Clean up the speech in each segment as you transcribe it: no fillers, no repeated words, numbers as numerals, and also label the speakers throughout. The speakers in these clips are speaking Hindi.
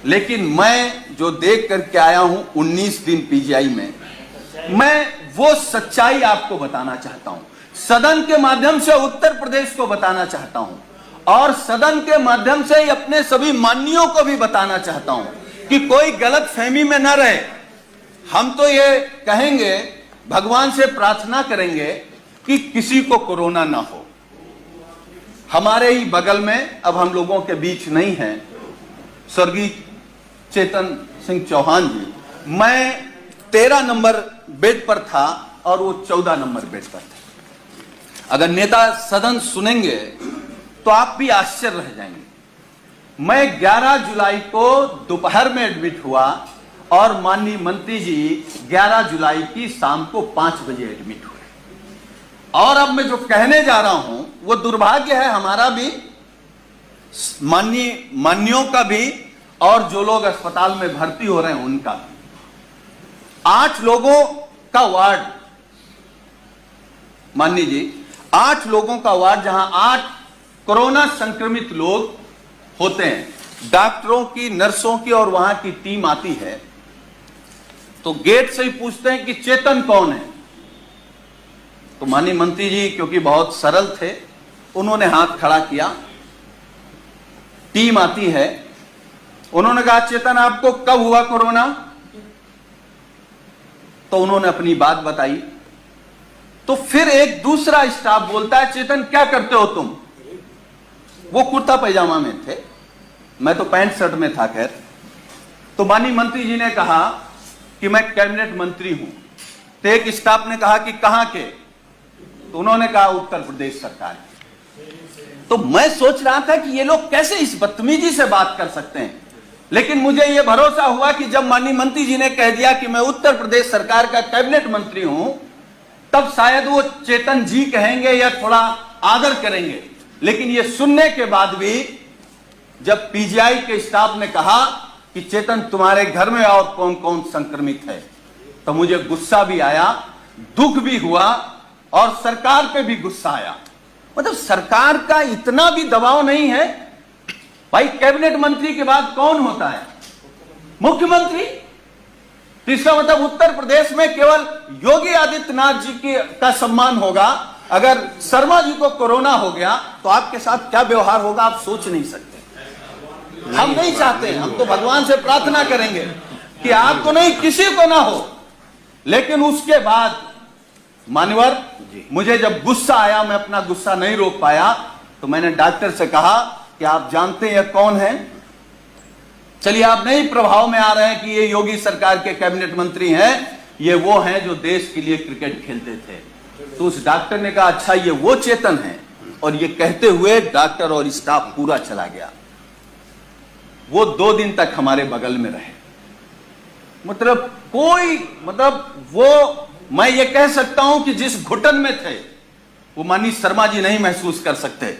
Speaker 1: लेकिन मैं जो देख करके आया हूं 19 दिन पीजीआई में, मैं वो सच्चाई आपको बताना चाहता हूं, सदन के माध्यम से उत्तर प्रदेश को बताना चाहता हूं और सदन के माध्यम से अपने सभी माननीयों को भी बताना चाहता हूं कि कोई गलत फहमी में न रहे। हम तो ये कहेंगे, भगवान से प्रार्थना करेंगे कि किसी को कोरोना ना हो। हमारे ही बगल में, अब हम लोगों के बीच नहीं है, स्वर्गीय चेतन सिंह चौहान जी, मैं 13 नंबर बेड पर था और वो 14 नंबर बेड पर थे। अगर नेता सदन सुनेंगे तो आप भी आश्चर्य रह जाएंगे। मैं 11 जुलाई को दोपहर में एडमिट हुआ और माननीय मंत्री जी 11 जुलाई की शाम को 5 बजे एडमिट हुए। और अब मैं जो कहने जा रहा हूं वो दुर्भाग्य है हमारा भी, माननीयों का भी, और जो लोग अस्पताल में भर्ती हो रहे हैं उनका भी। 8 लोगों का वार्ड, माननीय जी, 8 लोगों का वार्ड, जहां 8 कोरोना संक्रमित लोग होते हैं, डॉक्टरों की, नर्सों की और वहां की टीम आती है तो गेट से ही पूछते हैं कि चेतन कौन है। तो माननीय मंत्री जी क्योंकि बहुत सरल थे, उन्होंने हाथ खड़ा किया, टीम आती है, उन्होंने कहा चेतन आपको कब हुआ कोरोना? तो उन्होंने अपनी बात बताई। तो फिर एक दूसरा स्टाफ बोलता है चेतन क्या करते हो तुम? वो कुर्ता पैजामा में थे, मैं तो पैंट शर्ट में था। खैर, तो माननीय मंत्री जी ने कहा कि मैं कैबिनेट मंत्री हूं। तो एक स्टाफ ने कहा कि कहां के? तो उन्होंने कहा उत्तर प्रदेश सरकार की। तो मैं सोच रहा था कि ये लोग कैसे इस बदतमीजी से बात कर सकते हैं, लेकिन मुझे यह भरोसा हुआ कि जब माननीय मंत्री जी ने कह दिया कि मैं उत्तर प्रदेश सरकार का कैबिनेट मंत्री हूं, तब शायद वो चेतन जी कहेंगे या थोड़ा आदर करेंगे। लेकिन ये सुनने के बाद भी जब पीजीआई के स्टाफ ने कहा कि चेतन तुम्हारे घर में और कौन कौन संक्रमित है, तो मुझे गुस्सा भी आया, दुख भी हुआ और सरकार पे भी गुस्सा आया। मतलब सरकार का इतना भी दबाव नहीं है भाई। कैबिनेट मंत्री के बाद कौन होता है? मुख्यमंत्री। तो इसका मतलब उत्तर प्रदेश में केवल योगी आदित्यनाथ जी का सम्मान होगा। अगर शर्मा जी को कोरोना हो गया तो आपके साथ क्या व्यवहार होगा आप सोच नहीं सकते। हम नहीं चाहते, हम तो भगवान से प्रार्थना करेंगे कि आपको नहीं, किसी को ना हो। लेकिन उसके बाद मान्यवर, मुझे जब गुस्सा आया, मैं अपना गुस्सा नहीं रोक पाया, तो मैंने डॉक्टर से कहा कि आप जानते हैं कौन है? चलिए आप नहीं प्रभाव में आ रहे हैं कि ये योगी सरकार के कैबिनेट मंत्री हैं, ये वो हैं जो देश के लिए क्रिकेट खेलते थे। तो उस डॉक्टर ने कहा अच्छा ये वो चेतन है, और ये कहते हुए डॉक्टर और स्टाफ पूरा चला गया। वो 2 दिन तक हमारे बगल में रहे। मतलब वो, मैं ये कह सकता हूं कि जिस घुटन में थे वो माननीय शर्मा जी नहीं महसूस कर सकते।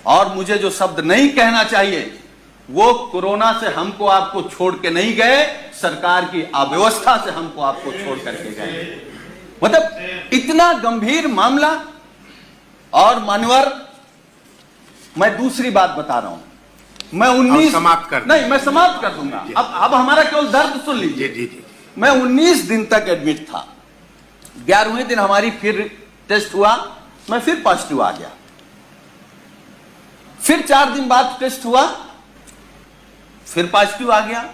Speaker 1: और मुझे जो शब्द नहीं कहना चाहिए, वो कोरोना से हमको आपको छोड़ के नहीं गए, सरकार की अव्यवस्था से हमको आपको छोड़ करके गए। मतलब इतना गंभीर मामला। और मान्यवर, मैं दूसरी बात बता रहा हूं, मैं 19 नहीं, मैं समाप्त कर दूंगा। अब हमारा केवल दर्द सुन लीजिए। जी। मैं 19 दिन तक एडमिट था। 11वें दिन हमारी फिर टेस्ट हुआ, मैं फिर पॉजिटिव आ गया। फिर 4 दिन बाद टेस्ट हुआ, फिर पॉजिटिव आ गया।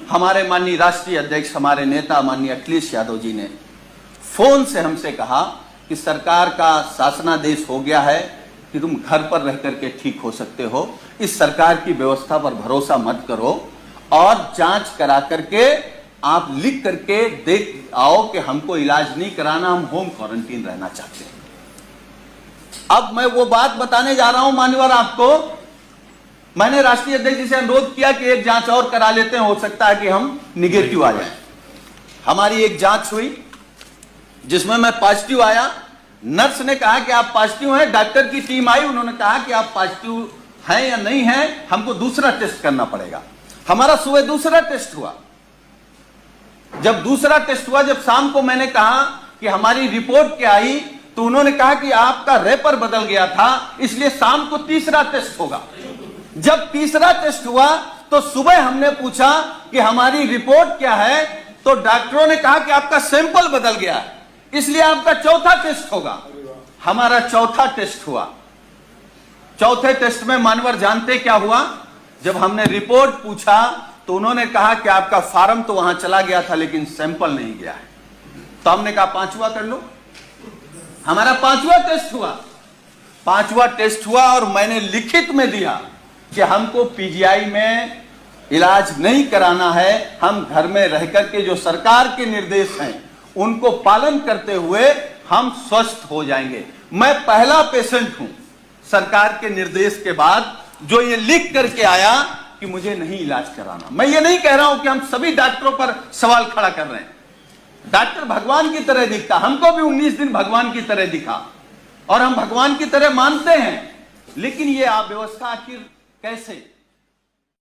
Speaker 1: हमारे माननीय राष्ट्रीय अध्यक्ष, हमारे नेता माननीय अखिलेश यादव जी ने फोन से हमसे कहा कि सरकार का शासनादेश हो गया है कि तुम घर पर रह करके ठीक हो सकते हो, इस सरकार की व्यवस्था पर भरोसा मत करो और जांच करा करके आप लिख करके देख आओ कि हमको इलाज नहीं कराना, हम होम क्वारंटीन रहना चाहते हैं। अब मैं वो बात बताने जा रहा हूं मान्यवर आपको। मैंने राष्ट्रीय अध्यक्ष जी से अनुरोध किया कि एक जांच और करा लेते हैं, हो सकता है कि हम निगेटिव आ जाए। हमारी एक जांच हुई जिसमें मैं पॉजिटिव आया। नर्स ने कहा कि आप पॉजिटिव हैं, डॉक्टर की टीम आई, उन्होंने कहा कि आप पॉजिटिव हैं या नहीं हैं, हमको दूसरा टेस्ट करना पड़ेगा। हमारा सुबह दूसरा टेस्ट हुआ। जब दूसरा टेस्ट हुआ, जब शाम को मैंने कहा कि हमारी रिपोर्ट क्या आई, तो उन्होंने कहा कि आपका रेपर बदल गया था, इसलिए शाम को तीसरा टेस्ट होगा। जब तीसरा टेस्ट हुआ तो सुबह हमने पूछा कि हमारी रिपोर्ट क्या है, तो डॉक्टरों ने कहा कि आपका सैंपल बदल गया है, इसलिए आपका चौथा टेस्ट होगा। हमारा चौथा टेस्ट हुआ। चौथे टेस्ट में मानवर जानते क्या हुआ? जब हमने रिपोर्ट पूछा तो उन्होंने कहा कि आपका फार्म तो वहां चला गया था लेकिन सैंपल नहीं गया है। तो हमने कहा पांचवा कर लो। हमारा पांचवा टेस्ट हुआ। पांचवा टेस्ट हुआ और मैंने लिखित में दिया कि हमको पीजीआई में इलाज नहीं कराना है, हम घर में रह करके जो सरकार के निर्देश हैं उनको पालन करते हुए हम स्वस्थ हो जाएंगे। मैं पहला पेशेंट हूं सरकार के निर्देश के बाद जो ये लिख करके आया कि मुझे नहीं इलाज कराना। मैं ये नहीं कह रहा हूं कि हम सभी डॉक्टरों पर सवाल खड़ा कर रहे हैं। डॉक्टर भगवान की तरह दिखता, हमको भी 19 दिन भगवान की तरह दिखा और हम भगवान की तरह मानते हैं, लेकिन ये अव्यवस्था आखिर कैसे?